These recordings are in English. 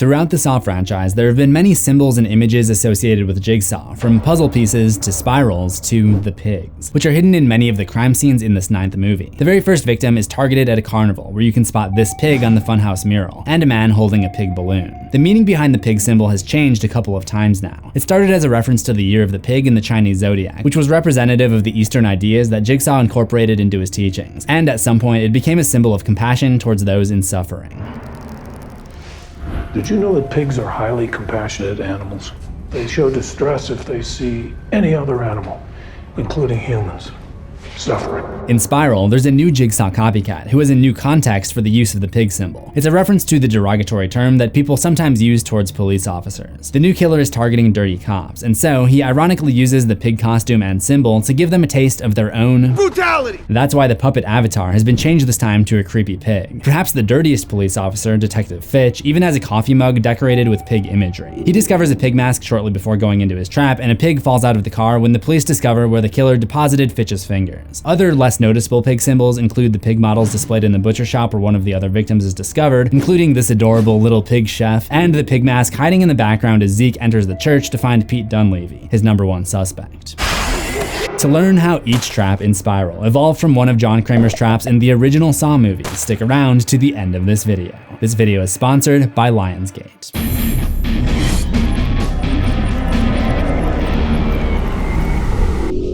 Throughout the Saw franchise, there have been many symbols and images associated with Jigsaw, from puzzle pieces to spirals to the pigs, which are hidden in many of the crime scenes in this 9th movie. The very first victim is targeted at a carnival, where you can spot this pig on the funhouse mural, and a man holding a pig balloon. The meaning behind the pig symbol has changed a couple of times now. It started as a reference to the year of the pig in the Chinese zodiac, which was representative of the Eastern ideas that Jigsaw incorporated into his teachings, and at some point it became a symbol of compassion towards those in suffering. Did you know that pigs are highly compassionate animals? They show distress if they see any other animal, including humans, suffering. In Spiral, there's a new Jigsaw copycat who has a new context for the use of the pig symbol. It's a reference to the derogatory term that people sometimes use towards police officers. The new killer is targeting dirty cops, and so he ironically uses the pig costume and symbol to give them a taste of their own brutality. That's why the puppet avatar has been changed this time to a creepy pig. Perhaps the dirtiest police officer, Detective Fitch, even has a coffee mug decorated with pig imagery. He discovers a pig mask shortly before going into his trap, and a pig falls out of the car when the police discover where the killer deposited Fitch's fingers. Other less noticeable pig symbols include the pig models displayed in the butcher shop where one of the other victims is discovered, including this adorable little pig chef, and the pig mask hiding in the background as Zeke enters the church to find Pete Dunleavy, his #1 suspect. To learn how each trap in Spiral evolved from one of John Kramer's traps in the original Saw movies, stick around to the end of this video. This video is sponsored by Lionsgate.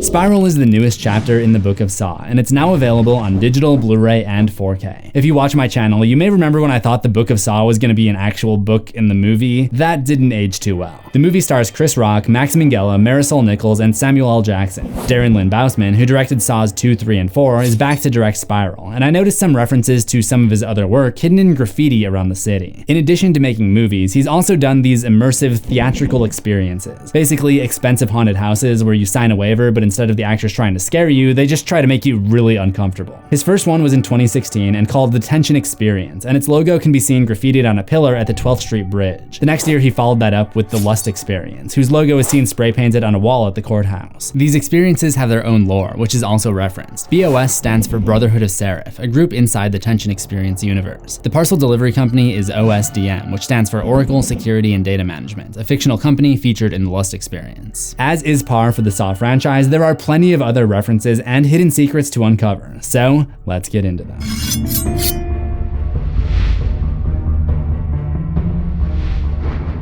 Spiral is the newest chapter in the Book of Saw, and it's now available on digital, Blu-ray, and 4K. If you watch my channel, you may remember when I thought the Book of Saw was going to be an actual book in the movie. That didn't age too well. The movie stars Chris Rock, Max Minghella, Marisol Nichols, and Samuel L. Jackson. Darren Lynn Bousman, who directed Saws 2, 3, and 4, is back to direct Spiral, and I noticed some references to some of his other work hidden in graffiti around the city. In addition to making movies, he's also done these immersive theatrical experiences. Basically, expensive haunted houses where you sign a waiver, but instead of the actors trying to scare you, they just try to make you really uncomfortable. His first one was in 2016 and called The Tension Experience, and its logo can be seen graffitied on a pillar at the 12th Street Bridge. The next year he followed that up with The Lust Experience, whose logo is seen spray painted on a wall at the courthouse. These experiences have their own lore, which is also referenced. BOS stands for Brotherhood of Seraph, a group inside the Tension Experience universe. The parcel delivery company is OSDM, which stands for Oracle Security and Data Management, a fictional company featured in The Lust Experience. As is par for the Saw franchise, there are plenty of other references and hidden secrets to uncover, so let's get into them.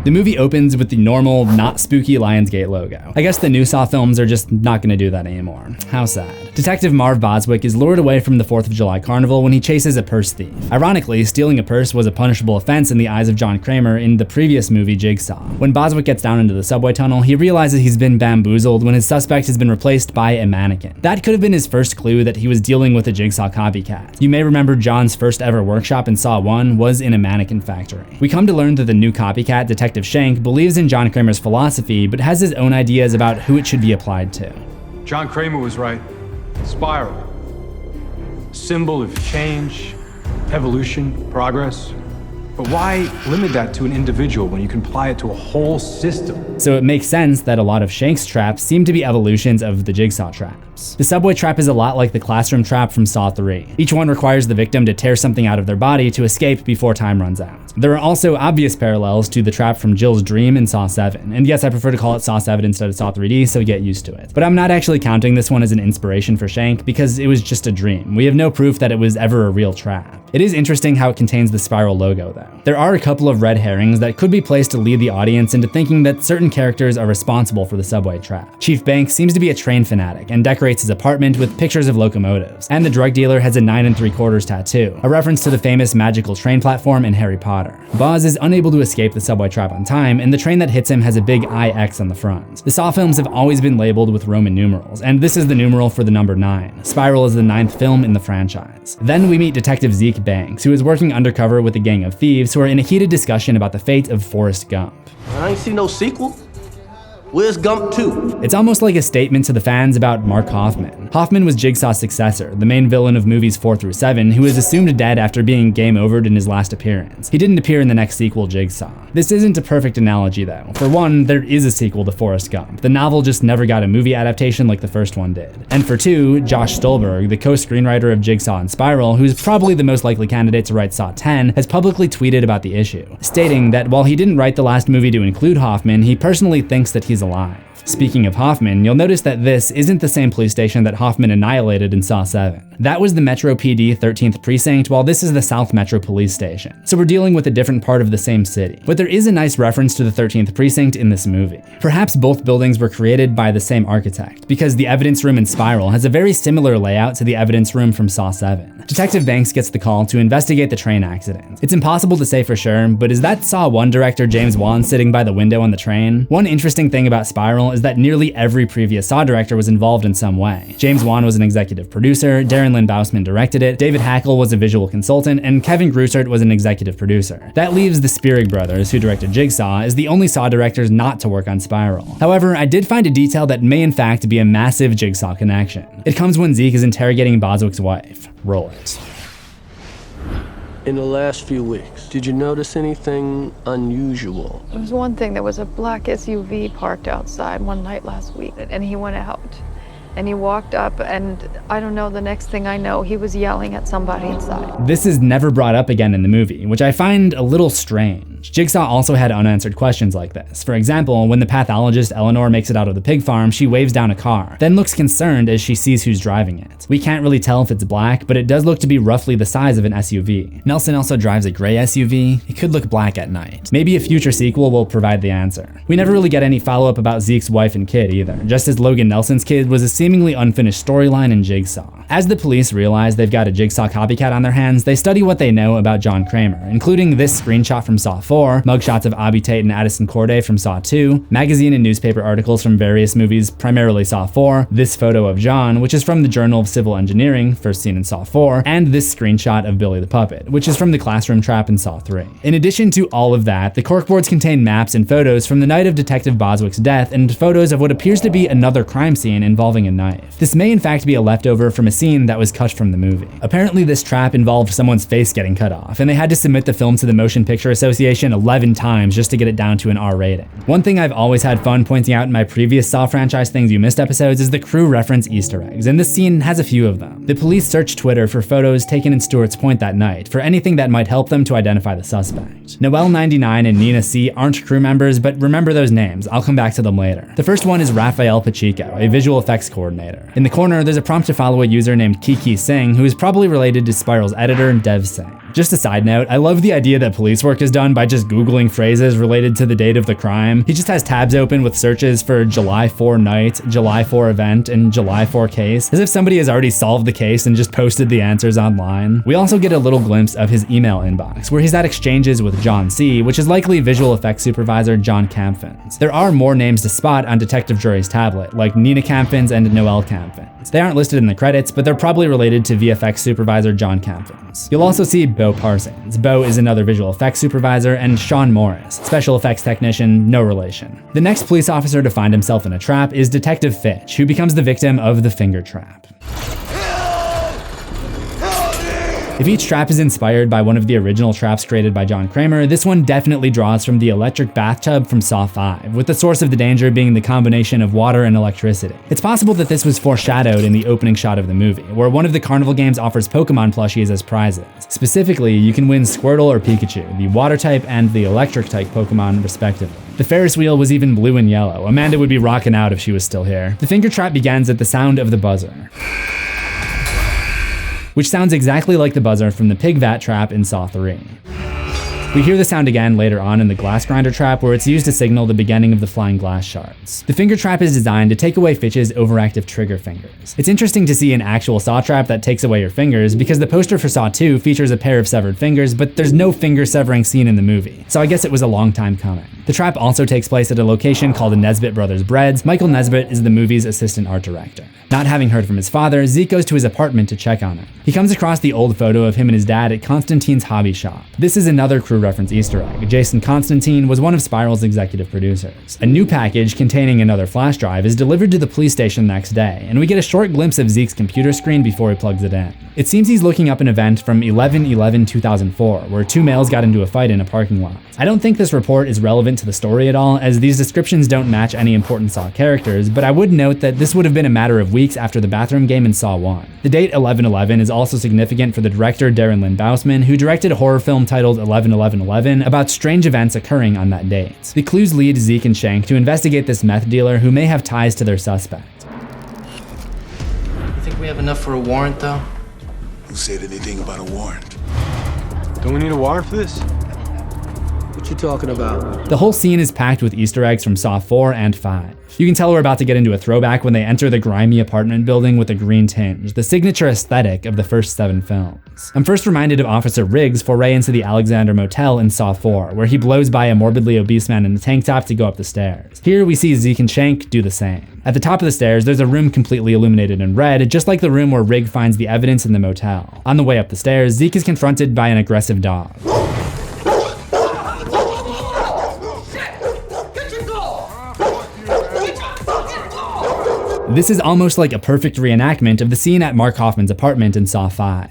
The movie opens with the normal, not spooky Lionsgate logo. I guess the new Saw films are just not gonna do that anymore. How sad. Detective Marv Boswick is lured away from the 4th of July carnival when he chases a purse thief. Ironically, stealing a purse was a punishable offense in the eyes of John Kramer in the previous movie Jigsaw. When Boswick gets down into the subway tunnel, he realizes he's been bamboozled when his suspect has been replaced by a mannequin. That could have been his first clue that he was dealing with a Jigsaw copycat. You may remember John's first ever workshop in Saw 1 was in a mannequin factory. We come to learn that the new copycat, Detective Shank, believes in John Kramer's philosophy, but has his own ideas about who it should be applied to. John Kramer was right. Spiral. Symbol of change, evolution, progress. But why limit that to an individual when you can apply it to a whole system? So it makes sense that a lot of Shank's traps seem to be evolutions of the Jigsaw traps. The subway trap is a lot like the classroom trap from Saw 3. Each one requires the victim to tear something out of their body to escape before time runs out. There are also obvious parallels to the trap from Jill's dream in Saw 7. And yes, I prefer to call it Saw 7 instead of Saw 3D, so get used to it. But I'm not actually counting this one as an inspiration for Shank because it was just a dream. We have no proof that it was ever a real trap. It is interesting how it contains the Spiral logo though. There are a couple of red herrings that could be placed to lead the audience into thinking that certain characters are responsible for the subway trap. Chief Banks seems to be a train fanatic and decorates his apartment with pictures of locomotives. And the drug dealer has a 9 3/4 tattoo, a reference to the famous magical train platform in Harry Potter. Boz is unable to escape the subway trap on time, and the train that hits him has a big IX on the front. The Saw films have always been labeled with Roman numerals, and this is the numeral for the number 9. Spiral is the 9th film in the franchise. Then we meet Detective Zeke Banks, who is working undercover with a gang of thieves who are in a heated discussion about the fate of Forrest Gump. I ain't seen no sequel. Where's Gump 2? It's almost like a statement to the fans about Mark Hoffman. Hoffman was Jigsaw's successor, the main villain of movies 4 through 7, who was assumed dead after being game overed in his last appearance. He didn't appear in the next sequel, Jigsaw. This isn't a perfect analogy though. For one, there is a sequel to Forrest Gump. The novel just never got a movie adaptation like the first one did. And for two, Josh Stolberg, the co-screenwriter of Jigsaw and Spiral, who's probably the most likely candidate to write Saw 10, has publicly tweeted about the issue, stating that while he didn't write the last movie to include Hoffman, he personally thinks that he's alive. Speaking of Hoffman, you'll notice that this isn't the same police station that Hoffman annihilated in Saw 7. That was the Metro PD 13th Precinct, while this is the South Metro Police Station. So we're dealing with a different part of the same city. But there is a nice reference to the 13th Precinct in this movie. Perhaps both buildings were created by the same architect, because the evidence room in Spiral has a very similar layout to the evidence room from Saw 7. Detective Banks gets the call to investigate the train accident. It's impossible to say for sure, but is that Saw 1 director James Wan sitting by the window on the train? One interesting thing about Spiral is that nearly every previous Saw director was involved in some way. James Wan was an executive producer, Darren Lynn Bousman directed it, David Hackle was a visual consultant, and Kevin Grusert was an executive producer. That leaves the Spierig brothers, who directed Jigsaw, as the only Saw directors not to work on Spiral. However, I did find a detail that may in fact be a massive Jigsaw connection. It comes when Zeke is interrogating Boswick's wife. Roll it. In the last few weeks, did you notice anything unusual? There was one thing, there was a black SUV parked outside one night last week, and he went out. And he walked up, and I don't know, the next thing I know, he was yelling at somebody inside. This is never brought up again in the movie, which I find a little strange. Jigsaw also had unanswered questions like this. For example, when the pathologist Eleanor makes it out of the pig farm, she waves down a car, then looks concerned as she sees who's driving it. We can't really tell if it's black, but it does look to be roughly the size of an SUV. Nelson also drives a gray SUV. It could look black at night. Maybe a future sequel will provide the answer. We never really get any follow-up about Zeke's wife and kid either, just as Logan Nelson's kid was a seemingly unfinished storyline in Jigsaw. As the police realize they've got a Jigsaw copycat on their hands, they study what they know about John Kramer, including this screenshot from Saw 4, mugshots of Abby Tate and Addison Corday from Saw 2, magazine and newspaper articles from various movies, primarily Saw 4, this photo of John, which is from the Journal of Civil Engineering, first seen in Saw 4, and this screenshot of Billy the Puppet, which is from the classroom trap in Saw 3. In addition to all of that, the corkboards contain maps and photos from the night of Detective Boswick's death and photos of what appears to be another crime scene involving a knife. This may in fact be a leftover from a scene that was cut from the movie. Apparently this trap involved someone's face getting cut off, and they had to submit the film to the Motion Picture Association 11 times just to get it down to an R rating. One thing I've always had fun pointing out in my previous Saw franchise Things You Missed episodes is the crew reference Easter eggs, and this scene has a few of them. The police search Twitter for photos taken in Stewart's Point that night for anything that might help them to identify the suspect. Noelle99 and Nina C aren't crew members, but remember those names, I'll come back to them later. The first one is Rafael Pacheco, a visual effects coordinator. In the corner, there's a prompt to follow a user named Kiki Singh, who is probably related to Spiral's editor, Dev Singh. Just a side note, I love the idea that police work is done by just Googling phrases related to the date of the crime. He just has tabs open with searches for July 4 night, July 4 event, and July 4 case, as if somebody has already solved the case and just posted the answers online. We also get a little glimpse of his email inbox, where he's had exchanges with John C., which is likely visual effects supervisor John Campfins. There are more names to spot on Detective Jury's tablet, like Nina Campfins and Noelle Campfins. They aren't listed in the credits, but they're probably related to VFX supervisor John Campfins. You'll also see Bo Parsons. Bo is another visual effects supervisor, and Sean Morris, special effects technician, no relation. The next police officer to find himself in a trap is Detective Fitch, who becomes the victim of the finger trap. If each trap is inspired by one of the original traps created by John Kramer, this one definitely draws from the electric bathtub from Saw 5, with the source of the danger being the combination of water and electricity. It's possible that this was foreshadowed in the opening shot of the movie, where one of the carnival games offers Pokemon plushies as prizes. Specifically, you can win Squirtle or Pikachu, the water type and the electric type Pokemon respectively. The Ferris wheel was even blue and yellow. Amanda would be rocking out if she was still here. The finger trap begins at the sound of the buzzer, which sounds exactly like the buzzer from the pig vat trap in Saw 3. We hear the sound again later on in the glass grinder trap, where it's used to signal the beginning of the flying glass shards. The finger trap is designed to take away Fitch's overactive trigger fingers. It's interesting to see an actual Saw trap that takes away your fingers, because the poster for Saw 2 features a pair of severed fingers, but there's no finger severing scene in the movie, so I guess it was a long time coming. The trap also takes place at a location called the Nesbitt Brothers Breads. Michael Nesbitt is the movie's assistant art director. Not having heard from his father, Zeke goes to his apartment to check on him. He comes across the old photo of him and his dad at Constantine's hobby shop. This is another crew true reference Easter egg. Jason Constantine was one of Spiral's executive producers. A new package containing another flash drive is delivered to the police station the next day, and we get a short glimpse of Zeke's computer screen before he plugs it in. It seems he's looking up an event from 11/11/2004, where two males got into a fight in a parking lot. I don't think this report is relevant to the story at all, as these descriptions don't match any important Saw characters, but I would note that this would have been a matter of weeks after the bathroom game in Saw 1. The date 11/11 is also significant for the director Darren Lynn Bousman, who directed a horror film titled 11/11/11 about strange events occurring on that date. The clues lead Zeke and Shank to investigate this meth dealer who may have ties to their suspect. You think we have enough for a warrant, though? Who said anything about a warrant? Don't we need a warrant for this? What you talking about? The whole scene is packed with Easter eggs from Saw 4 and 5. You can tell we're about to get into a throwback when they enter the grimy apartment building with a green tinge, the signature aesthetic of the first 7 films. I'm first reminded of Officer Riggs' foray into the Alexander Motel in Saw 4, where he blows by a morbidly obese man in a tank top to go up the stairs. Here we see Zeke and Shank do the same. At the top of the stairs, there's a room completely illuminated in red, just like the room where Rigg finds the evidence in the motel. On the way up the stairs, Zeke is confronted by an aggressive dog. This is almost like a perfect reenactment of the scene at Mark Hoffman's apartment in Saw 5.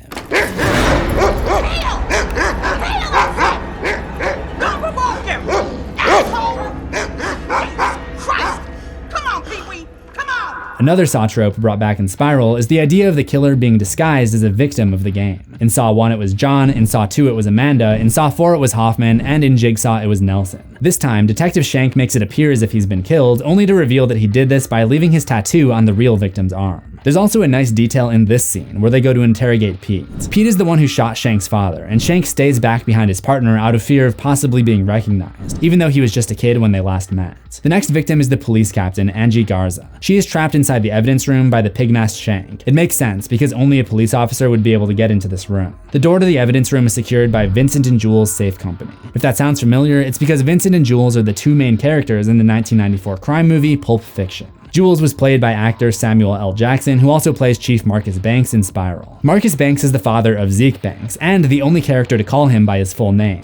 Another Saw trope brought back in Spiral is the idea of the killer being disguised as a victim of the game. In Saw 1 it was John, in Saw 2 it was Amanda, in Saw 4 it was Hoffman, and in Jigsaw it was Nelson. This time, Detective Shank makes it appear as if he's been killed, only to reveal that he did this by leaving his tattoo on the real victim's arm. There's also a nice detail in this scene where they go to interrogate Pete. Pete is the one who shot Shank's father, and Shank stays back behind his partner out of fear of possibly being recognized, even though he was just a kid when they last met. The next victim is the police captain, Angie Garza. She is trapped inside the evidence room by the pig-masked Shank. It makes sense, because only a police officer would be able to get into this room. The door to the evidence room is secured by Vincent and Jules Safe Company. If that sounds familiar, it's because Vincent and Jules are the two main characters in the 1994 crime movie Pulp Fiction. Jules was played by actor Samuel L. Jackson, who also plays Chief Marcus Banks in Spiral. Marcus Banks is the father of Zeke Banks, and the only character to call him by his full name.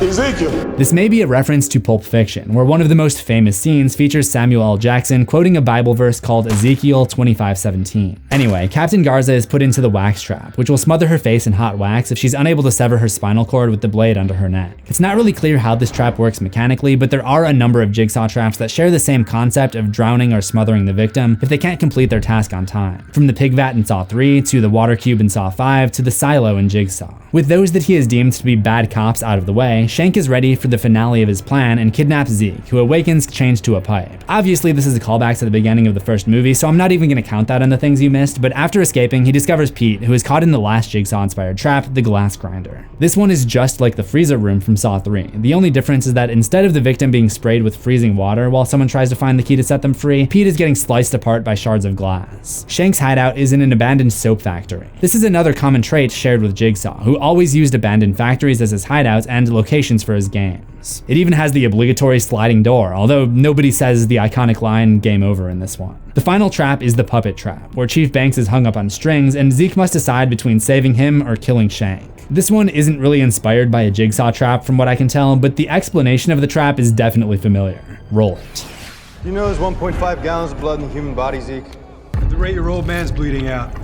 Ezekiel! This may be a reference to Pulp Fiction, where one of the most famous scenes features Samuel L. Jackson quoting a Bible verse called Ezekiel 25:17. Anyway, Captain Garza is put into the wax trap, which will smother her face in hot wax if she's unable to sever her spinal cord with the blade under her neck. It's not really clear how this trap works mechanically, but there are a number of Jigsaw traps that share the same concept of drowning or smothering the victim if they can't complete their task on time. From the pig vat in Saw 3, to the water cube in Saw 5, to the silo in Jigsaw. With those that he has deemed to be bad cops out of the way, Shank is ready for the finale of his plan and kidnaps Zeke, who awakens chained to a pipe. Obviously, this is a callback to the beginning of the first movie, so I'm not even going to count that on the things you missed, but after escaping, he discovers Pete, who is caught in the last Jigsaw-inspired trap, the glass grinder. This one is just like the freezer room from Saw 3. The only difference is that instead of the victim being sprayed with freezing water while someone tries to find the key to set them free, Pete is getting sliced apart by shards of glass. Shank's hideout is in an abandoned soap factory. This is another common trait shared with Jigsaw, who always used abandoned factories as his hideouts and locations for his games. It even has the obligatory sliding door, although nobody says the iconic line "game over" in this one. The final trap is the puppet trap, where Chief Banks is hung up on strings and Zeke must decide between saving him or killing Shank. This one isn't really inspired by a Jigsaw trap from what I can tell, but the explanation of the trap is definitely familiar. Roll it. You know there's 1.5 gallons of blood in the human body, Zeke? At the rate your old man's bleeding out,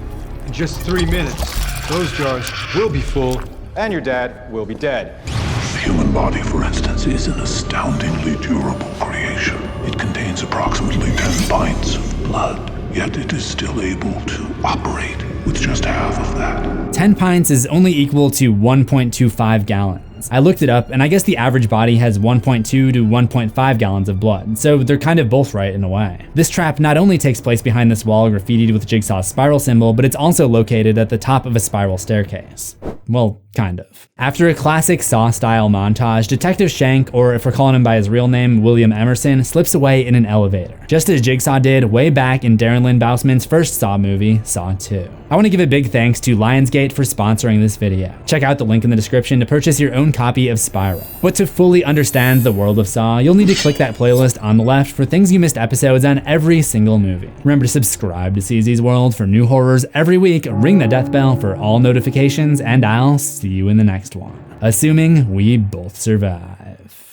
in just 3 minutes, those jars will be full. And your dad will be dead. The human body, for instance, is an astoundingly durable creation. It contains approximately 10 pints of blood, yet it is still able to operate with just half of that. 10 pints is only equal to 1.25 gallons. I looked it up, and I guess the average body has 1.2 to 1.5 gallons of blood, so they're kind of both right in a way. This trap not only takes place behind this wall graffitied with Jigsaw's spiral symbol, but it's also located at the top of a spiral staircase. Well, kind of. After a classic Saw-style montage, Detective Shank, or if we're calling him by his real name, William Emerson, slips away in an elevator, just as Jigsaw did way back in Darren Lynn Bousman's first Saw movie, Saw 2. I want to give a big thanks to Lionsgate for sponsoring this video. Check out the link in the description to purchase your own copy of Spiral. But to fully understand the world of Saw, you'll need to click that playlist on the left for things you missed episodes on every single movie. Remember to subscribe to CZsWorld for new horrors every week, ring the death bell for all notifications, and I'll see you in the next one. assuming we both survive.